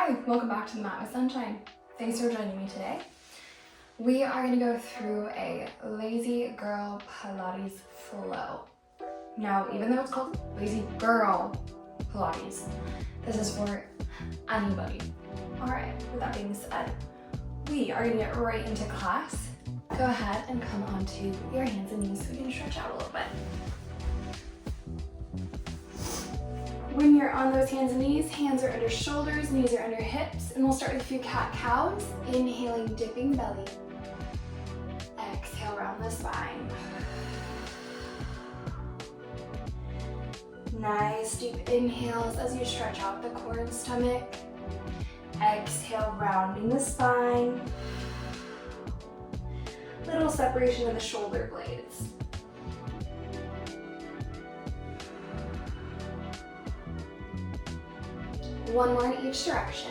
Hi, welcome back to the Mat with Sunshine. Thanks for joining me today. We are going to go through a Lazy Girl Pilates flow. Now, even though it's called Lazy Girl Pilates, this is for anybody. Alright, with that being said, we are going to get right into class. Go ahead and come onto your hands and knees so we can stretch out a little bit. When you're on those hands and knees, hands are under shoulders, knees are under hips, and we'll start with a few cat-cows. Inhaling, dipping belly. Exhale, round the spine. Nice deep inhales as you stretch out the core and stomach. Exhale, rounding the spine. Little separation of the shoulder blades. One more in each direction.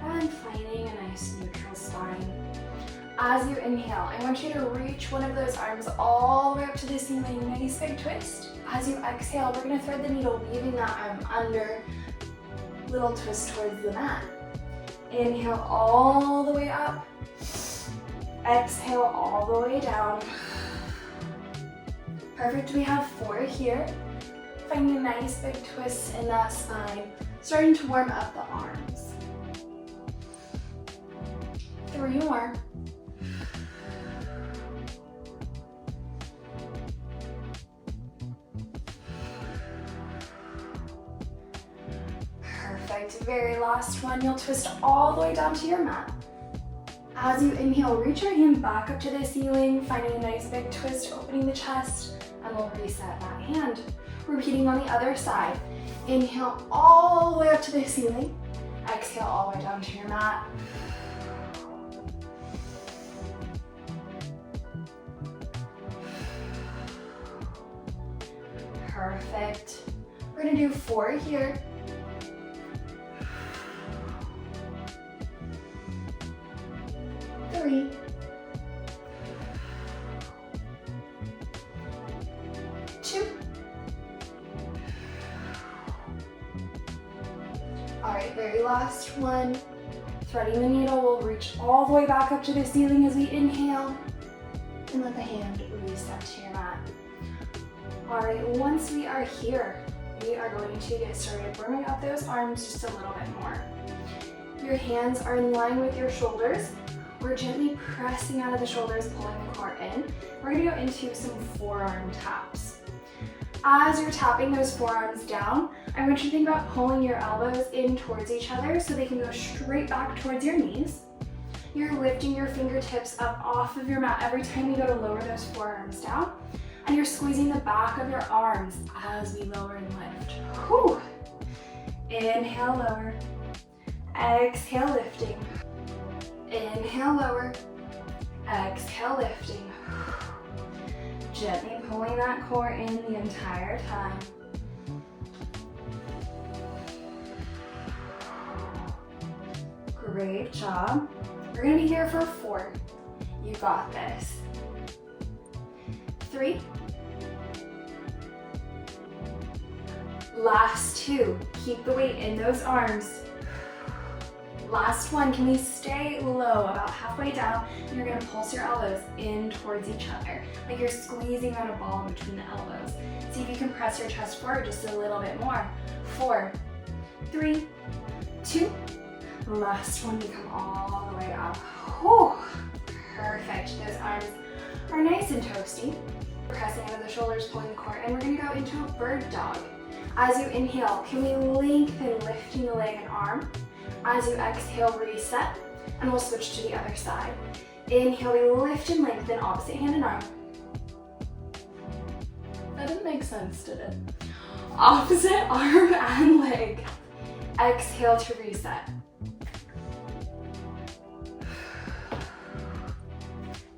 And finding a nice neutral spine. As you inhale, I want you to reach one of those arms all the way up to the ceiling. Nice big twist. As you exhale, we're going to thread the needle, weaving that arm under. Little twist towards the mat. Inhale all the way up. Exhale all the way down. Perfect, we have 4 here. Finding a nice big twist in that spine. Starting to warm up the arms. 3 more. Perfect, very last one. You'll twist all the way down to your mat. As you inhale, reach your hand back up to the ceiling, finding a nice big twist, opening the chest, and we'll reset that hand. Repeating on the other side. Inhale all the way up to the ceiling. Exhale all the way down to your mat. Perfect. We're gonna do 4 here. 3. 2. Alright, very last one. Threading the needle, we'll reach all the way back up to the ceiling as we inhale. And let the hand reset to your mat. Alright, once we are here, we are going to get started warming up those arms just a little bit more. Your hands are in line with your shoulders. We're gently pressing out of the shoulders, pulling the core in. We're gonna go into some forearm taps. As you're tapping those forearms down, I want you to think about pulling your elbows in towards each other so they can go straight back towards your knees. You're lifting your fingertips up off of your mat every time you go to lower those forearms down. And you're squeezing the back of your arms as we lower and lift. Whew. Inhale, lower. Exhale, lifting. Inhale, lower. Exhale, lifting. Gently pulling that core in the entire time. Great job. We're gonna be here for 4. You got this. 3. Last 2. Keep the weight in those arms. Last one, can we stay low, about halfway down, and you're gonna pulse your elbows in towards each other, like you're squeezing out a ball in between the elbows. See if you can press your chest forward just a little bit more. 4, 3, 2, last one, we come all the way up. Whew. Perfect, those arms are nice and toasty. Pressing out of the shoulders, pulling the core, and we're gonna go into a bird dog. As you inhale, can we lengthen, lifting the leg and arm? As you exhale, reset, and we'll switch to the other side. Inhale, we lift and lengthen, opposite hand and arm. That didn't make sense, did it? Opposite arm and leg. Exhale to reset.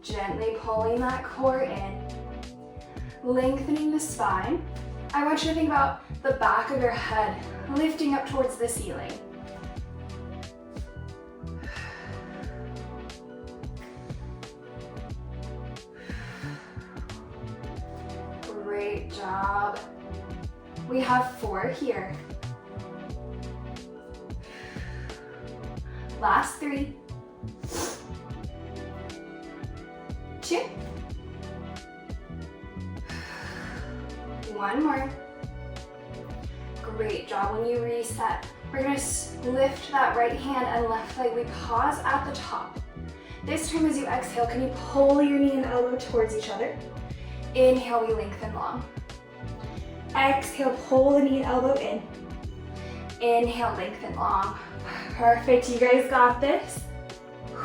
Gently pulling that core in. Lengthening the spine. I want you to think about the back of your head lifting up towards the ceiling. Great job. We have 4 here. Last 3. 2. 1 more. Great job. When you reset, we're going to lift that right hand and left leg. We pause at the top. This time as you exhale, can you pull your knee and elbow towards each other? Inhale, we lengthen long. Exhale, pull the knee and elbow in. Inhale, lengthen long. Perfect, you guys got this.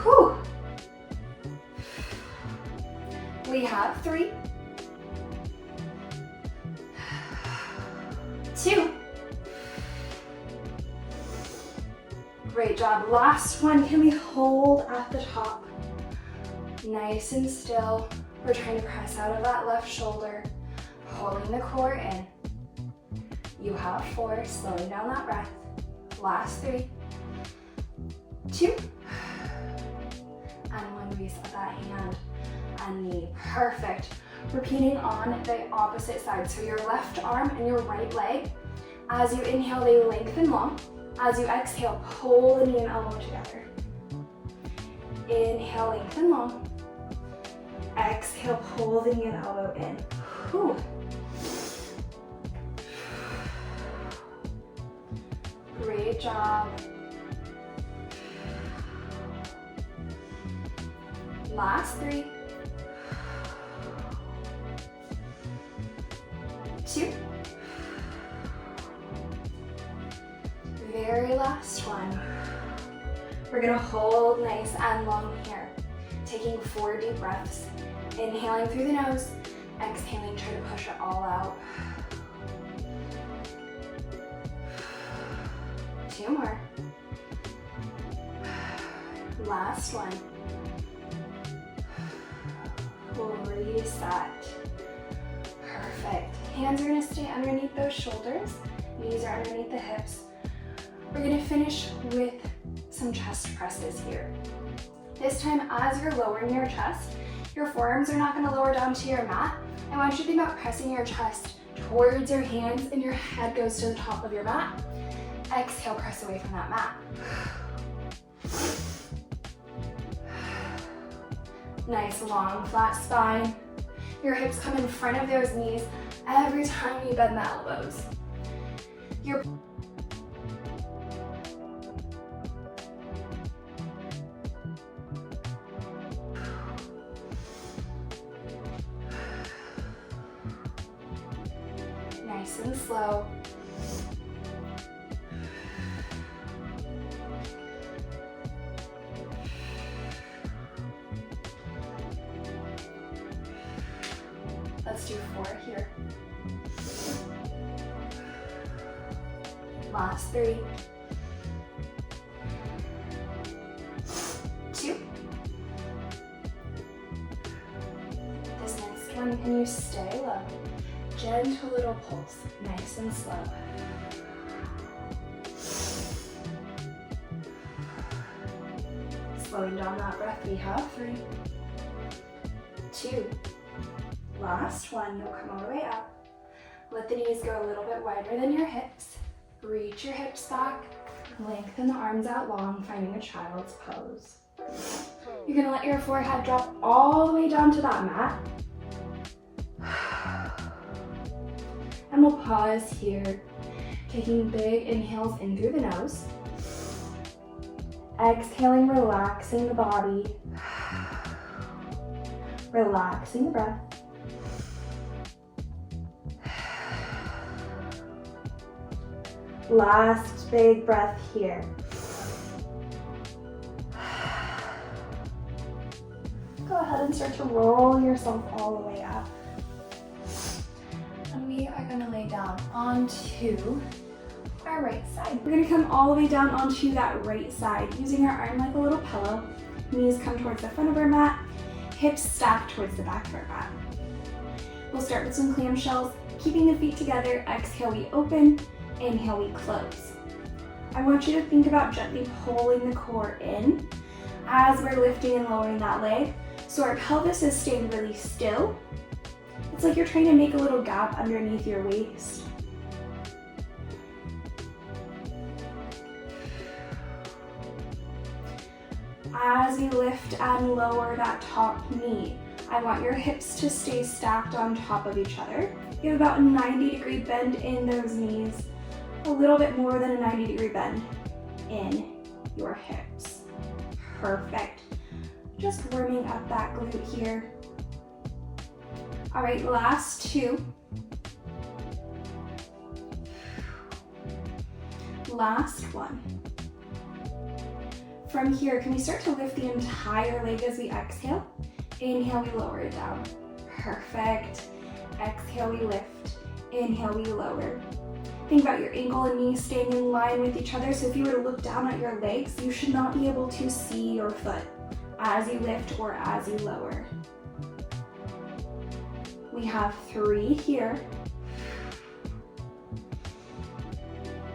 Whew. We have 3, 2. Great job. Last one, can we hold at the top? Nice and still. We're trying to press out of that left shoulder, pulling the core in. You have 4, slowing down that breath. Last 3, 2, and 1, reset that hand and knee. Perfect. Repeating on the opposite side. So your left arm and your right leg, as you inhale, they lengthen long. As you exhale, pull the knee and elbow together. Inhale, lengthen long. Exhale, pull the knee and elbow in. Whew. Great job. Last 3, 2. Very last one. We're gonna hold nice and long here. Taking 4 deep breaths. Inhaling through the nose, exhaling, try to push it all out. 2 more. Last one. We'll reset. Perfect. Hands are gonna stay underneath those shoulders. Knees are underneath the hips. We're gonna finish with some chest presses here. This time, as you're lowering your chest, your forearms are not gonna lower down to your mat. I want you to think about pressing your chest towards your hands and your head goes to the top of your mat. Exhale, press away from that mat. Nice long flat spine. Your hips come in front of those knees every time you bend the elbows. Your nice and slow. Let's do 4 here. Last 3, 2. This next one, can you stay low? Gentle little pulse, nice and slow. Slowing down that breath, we have 3, 2. Last one, you'll come all the way up. Let the knees go a little bit wider than your hips. Reach your hips back, lengthen the arms out long, finding a child's pose. You're gonna let your forehead drop all the way down to that mat. And we'll pause here, taking big inhales in through the nose. Exhaling, relaxing the body. Relaxing the breath. Last big breath here. Go ahead and start to roll yourself all the way up. And we are going to lay down onto our right side. We're going to come all the way down onto that right side, using our arm like a little pillow. Knees come towards the front of our mat, hips stack towards the back of our mat. We'll start with some clamshells, keeping the feet together. Exhale, we open. Inhale, we close. I want you to think about gently pulling the core in as we're lifting and lowering that leg. So our pelvis is staying really still. It's like you're trying to make a little gap underneath your waist. As you lift and lower that top knee, I want your hips to stay stacked on top of each other. You have about a 90-degree bend in those knees, a little bit more than a 90-degree bend in your hips. Perfect. Just warming up that glute here. All right, last two. Last one. From here, can we start to lift the entire leg as we exhale? Inhale, we lower it down. Perfect. Exhale, we lift. Inhale, we lower. Think about your ankle and knee staying in line with each other. So if you were to look down at your legs, you should not be able to see your foot as you lift or as you lower. We have 3 here.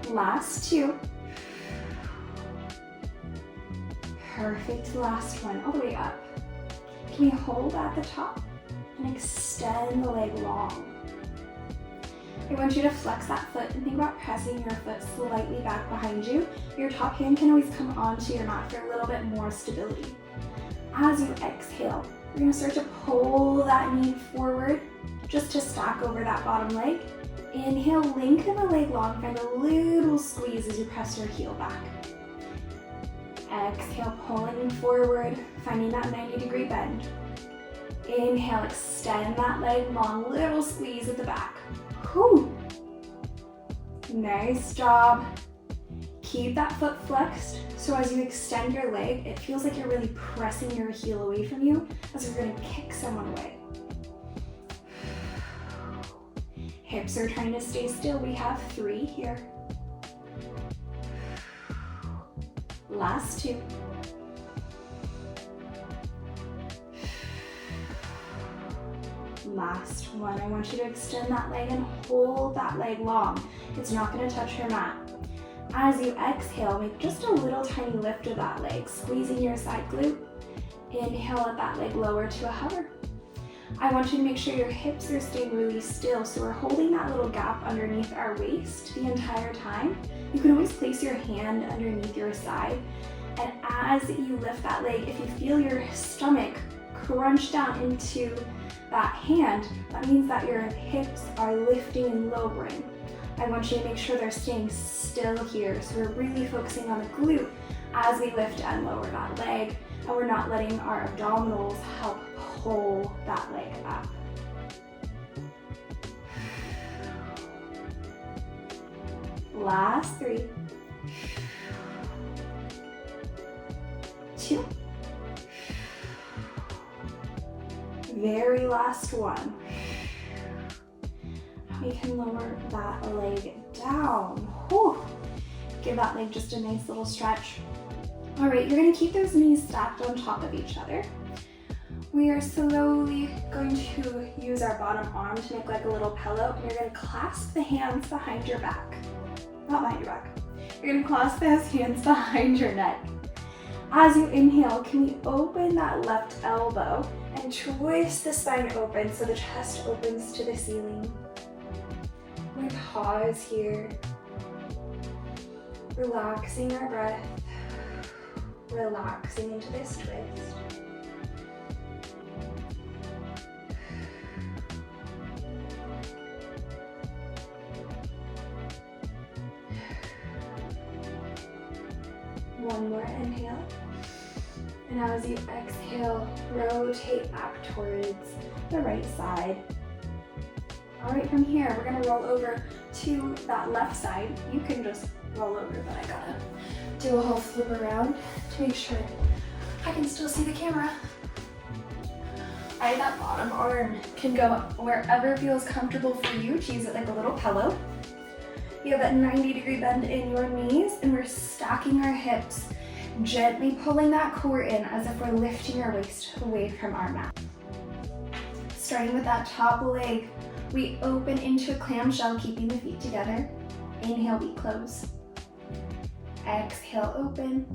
Last 2. Perfect, last one, all the way up. Can you hold at the top and extend the leg long? I want you to flex that foot and think about pressing your foot slightly back behind you. Your top hand can always come onto your mat for a little bit more stability. As you exhale, you're gonna start to pull that knee forward just to stack over that bottom leg. Inhale, lengthen the leg long, find a little squeeze as you press your heel back. Exhale, pulling forward, finding that 90-degree bend. Inhale, extend that leg long, little squeeze at the back. Whew. Nice job. Keep that foot flexed, so as you extend your leg, it feels like you're really pressing your heel away from you as you're gonna kick someone away. Hips are trying to stay still. We have 3 here. Last 2. Last one. I want you to extend that leg and hold that leg long. It's not going to touch your mat. As you exhale, make just a little tiny lift of that leg, squeezing your side glute. Inhale, let that leg lower to a hover. I want you to make sure your hips are staying really still, so we're holding that little gap underneath our waist the entire time. You can always place your hand underneath your side, and as you lift that leg, if you feel your stomach crunch down into that hand, that means that your hips are lifting and lowering. I want you to make sure they're staying still here, so we're really focusing on the glute as we lift and lower that leg, and we're not letting our abdominals help pull that leg up. Last 3. 2. Very last one. We can lower that leg down. Whew. Give that leg just a nice little stretch. All right, you're gonna keep those knees stacked on top of each other. We are slowly going to use our bottom arm to make like a little pillow. You're gonna clasp the hands behind your back. Not behind your back. You're gonna clasp those hands behind your neck. As you inhale, can we open that left elbow and twist the spine open so the chest opens to the ceiling. We pause here, relaxing our breath, relaxing into this twist. One more inhale. And as you exhale, rotate back towards the right side. All right, from here, we're gonna roll over to that left side. You can just roll over, but I gotta do a whole flip around to make sure I can still see the camera. All right, that bottom arm can go wherever feels comfortable for you to use it like a little pillow. You have that 90-degree bend in your knees, and we're stacking our hips, gently pulling that core in as if we're lifting our waist away from our mat. Starting with that top leg, we open into a clamshell, keeping the feet together. Inhale, we close. Exhale, open.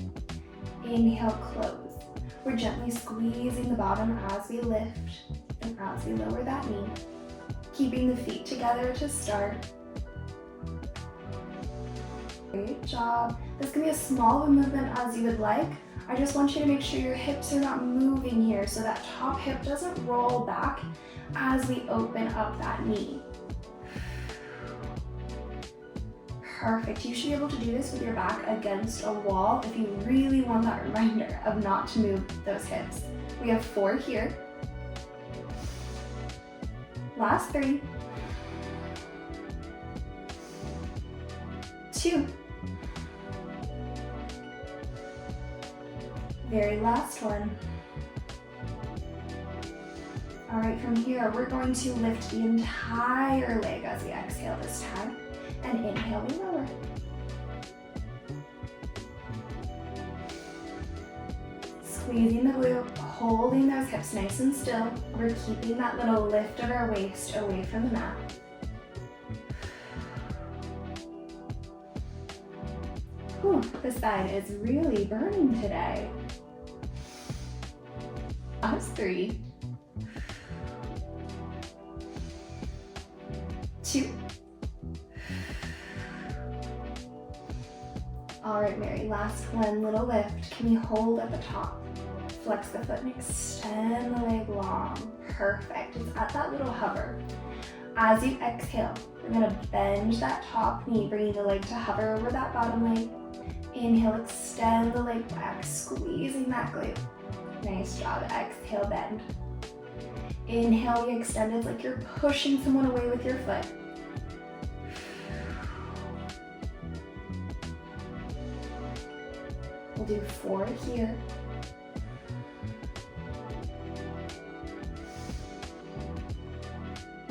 Inhale, close. We're gently squeezing the bottom as we lift and as we lower that knee. Keeping the feet together to start. Great job. This can be as small of a movement as you would like. I just want you to make sure your hips are not moving here so that top hip doesn't roll back as we open up that knee. Perfect. You should be able to do this with your back against a wall if you really want that reminder of not to move those hips. We have 4 here. Last 3. 2. Very last one. All right, from here, we're going to lift the entire leg as we exhale this time. And inhale, we lower. Squeezing the glute, holding those hips nice and still. We're keeping that little lift of our waist away from the mat. Whew, this side is really burning today. Last 3. 2. All right, Mary, last one, little lift. Can we hold at the top? Flex the foot and extend the leg long. Perfect, it's at that little hover. As you exhale, we're gonna bend that top knee, bringing the leg to hover over that bottom leg. Inhale, extend the leg back, squeezing that glute. Nice job, exhale, bend. Inhale, you extend it like you're pushing someone away with your foot. We'll do 4 here.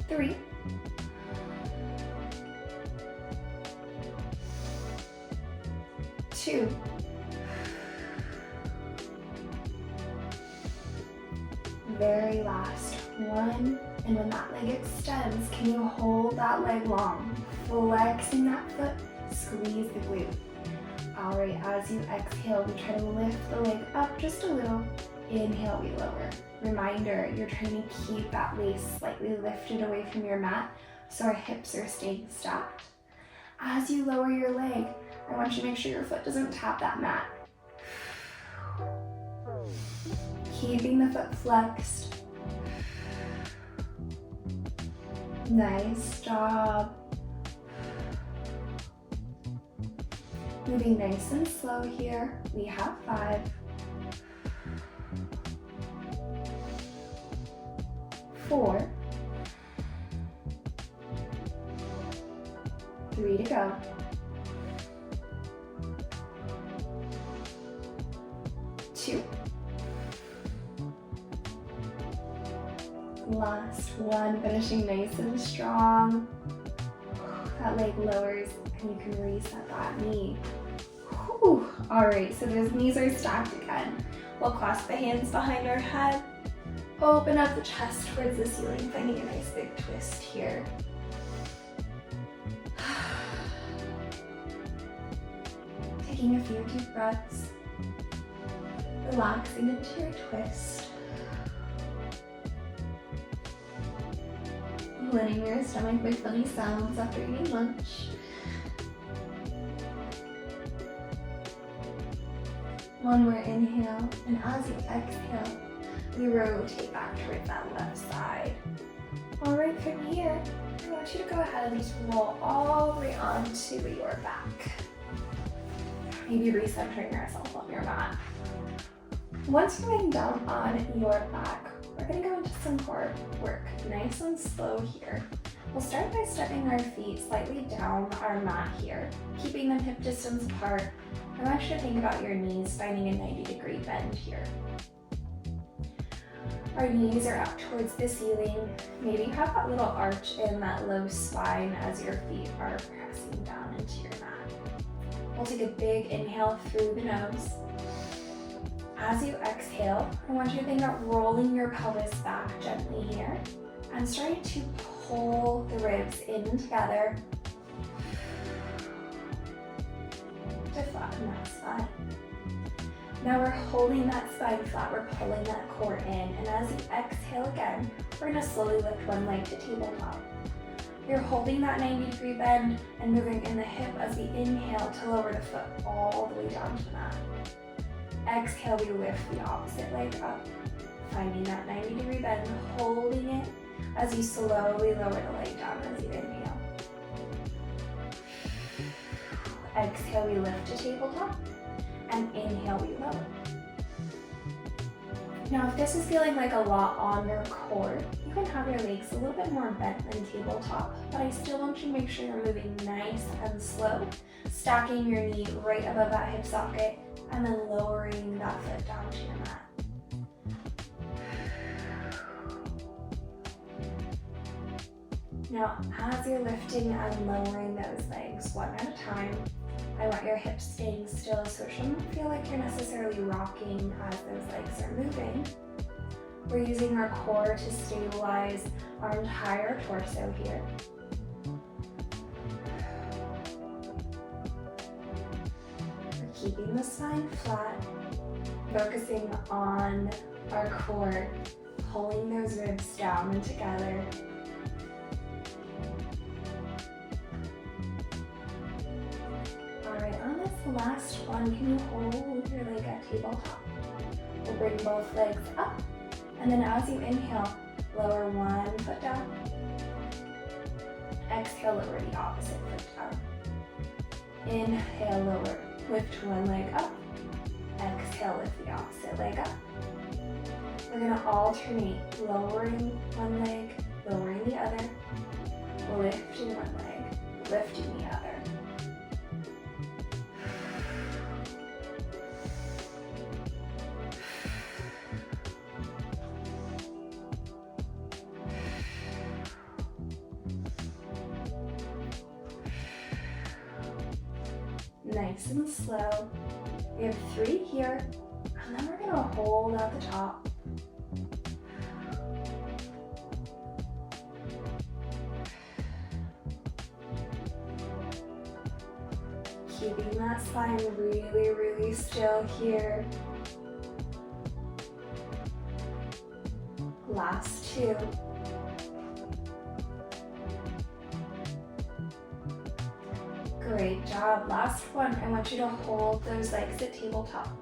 3. 2. Very last 1. And when that leg extends, can you hold that leg long? Flexing that foot, squeeze the glute. All right, as you exhale, we try to lift the leg up just a little. Inhale, we lower. Reminder, you're trying to keep that waist slightly lifted away from your mat so our hips are staying stacked. As you lower your leg, I want you to make sure your foot doesn't tap that mat. Keeping the foot flexed. Nice job. Moving nice and slow here. We have 5. 4. 3 to go. 2. Last 1, finishing nice and strong. That leg lowers and you can reset that knee. Whew. All right, so those knees are stacked again. We'll clasp the hands behind our head. Open up the chest towards the ceiling, finding a nice big twist here. Taking a few deep breaths. Relaxing into your twist. Letting your stomach make funny sounds after eating lunch. One more inhale, and as you exhale, we rotate back towards that left side. All right, from here, I want you to go ahead and just roll all the way onto your back. Maybe recentering yourself on your mat. Once you're laying down on your back, we're gonna go into some core work, nice and slow here. We'll start by stepping our feet slightly down our mat here, keeping them hip distance apart. I want you to think about your knees finding a 90-degree bend here. Our knees are up towards the ceiling. Maybe have that little arch in that low spine as your feet are pressing down into your mat. We'll take a big inhale through the nose. As you exhale, I want you to think about rolling your pelvis back gently here and starting to pull the ribs in together to flatten that spine. Now we're holding that spine flat, we're pulling that core in, and as you exhale again, we're gonna slowly lift one leg to tabletop. You're holding that 90-degree bend and moving in the hip as we inhale to lower the foot all the way down to the mat. Exhale, we lift the opposite leg up, finding that 90-degree bend, holding it as you slowly lower the leg down as you inhale. Exhale, we lift to tabletop, and inhale, we lower. Now, if this is feeling like a lot on your core, you can have your legs a little bit more bent than tabletop, but I still want you to make sure you're moving nice and slow, stacking your knee right above that hip socket, and then lowering that foot down to your mat. Now, as you're lifting and lowering those legs one at a time, I want your hips staying still so it shouldn't feel like you're necessarily rocking as those legs are moving. We're using our core to stabilize our entire torso here. We're keeping the spine flat, focusing on our core, pulling those ribs down and together. Last one, can you hold your leg at tabletop? We'll bring both legs up, and then as you inhale, lower one foot down. Exhale, lower the opposite foot down. Inhale, lower, lift one leg up. Exhale, lift the opposite leg up. We're gonna alternate, lowering one leg, lowering the other, lifting one leg, lifting the other. Nice and slow. We have 3 here, and then we're gonna hold at the top. Keeping that spine really, really still here. Last 2. Great job. Last one, I want you to hold those legs at tabletop.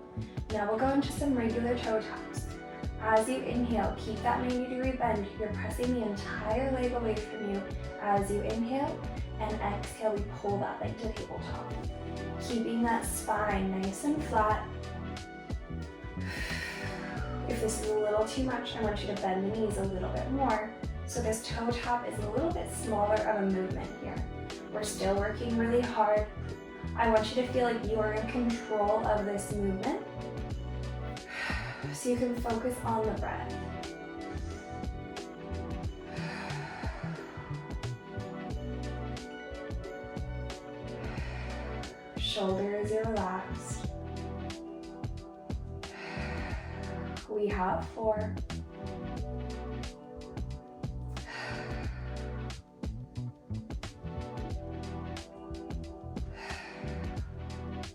Now we'll go into some regular toe taps. As you inhale, keep that 90-degree bend. You're pressing the entire leg away from you as you inhale, and exhale, we pull that leg to tabletop. Keeping that spine nice and flat. If this is a little too much, I want you to bend the knees a little bit more, so this toe tap is a little bit smaller of a movement here. We're still working really hard. I want you to feel like you are in control of this movement, so you can focus on the breath. Shoulders are relaxed. We have 4.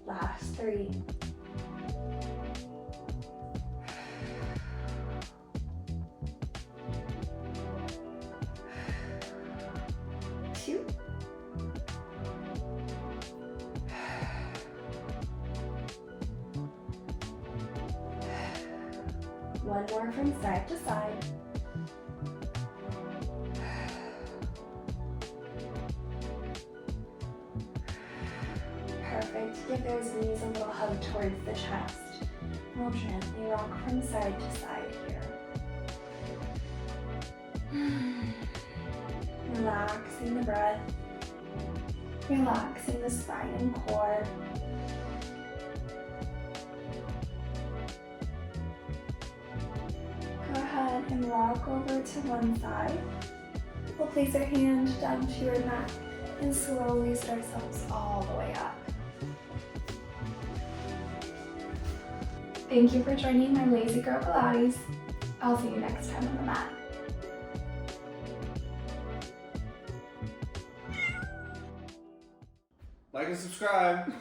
Last 3. 2. 1 more from side to side. Perfect. Give those knees a little hug towards the chest. We'll gently rock from side to side here. Relaxing the breath. Relaxing the spine and core. Go ahead and rock over to one side. We'll place our hand down to your mat and slowly set ourselves all the way up. Thank you for joining my Lazy Girl Pilates. I'll see you next time on the mat. Like and subscribe.